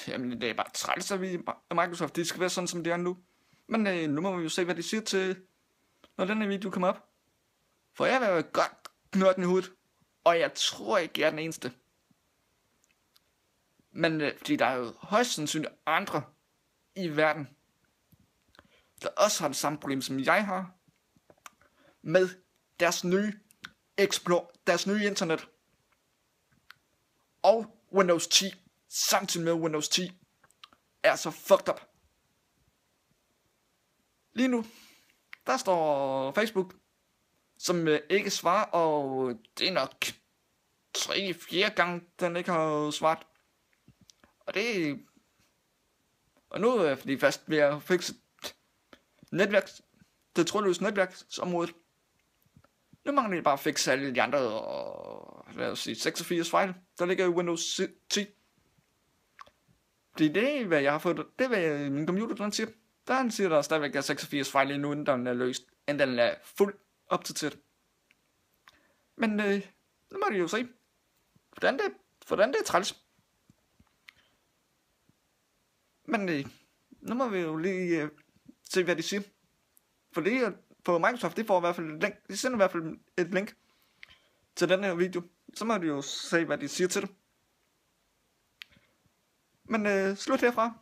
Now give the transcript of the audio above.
Jamen, det er bare træls, at Microsoft, det skal være sådan, som det er nu. Men nu må vi jo se, hvad de siger til, når denne video kommer op. For jeg vil jo godt knurre den i hovedet. Og jeg tror ikke, jeg er den eneste. Men fordi der er jo højst sandsynligt andre i verden, der også har det samme problem, som jeg har, med deres nye Explorer, deres nye internet, og Windows 10, samtidig med Windows 10, er så fucked up. Lige nu, der står Facebook, som ikke svarer, og det er nok 3-4 gange, den ikke har svaret. Og nu er de fast ved at fikse netværk, det trådløse netværksområdet. Nu mangler de bare at fikse alle de andre, lad os sige, 86 fejl, der ligger i Windows 10. Fordi det er, hvad jeg har fået, det er, hvad min computer, den siger. Den siger, der stadigvæk er 86 fejl endnu, inden den er løst, inden den er fuldt opdateret. Men nu må de jo se, hvordan det er træls. Men nu må vi jo lige se, hvad de siger. For det på Microsoft, det får i hvert fald et link. De sender i hvert fald et link til den her video. Så må de jo se, hvad de siger til det. Men slut herfra.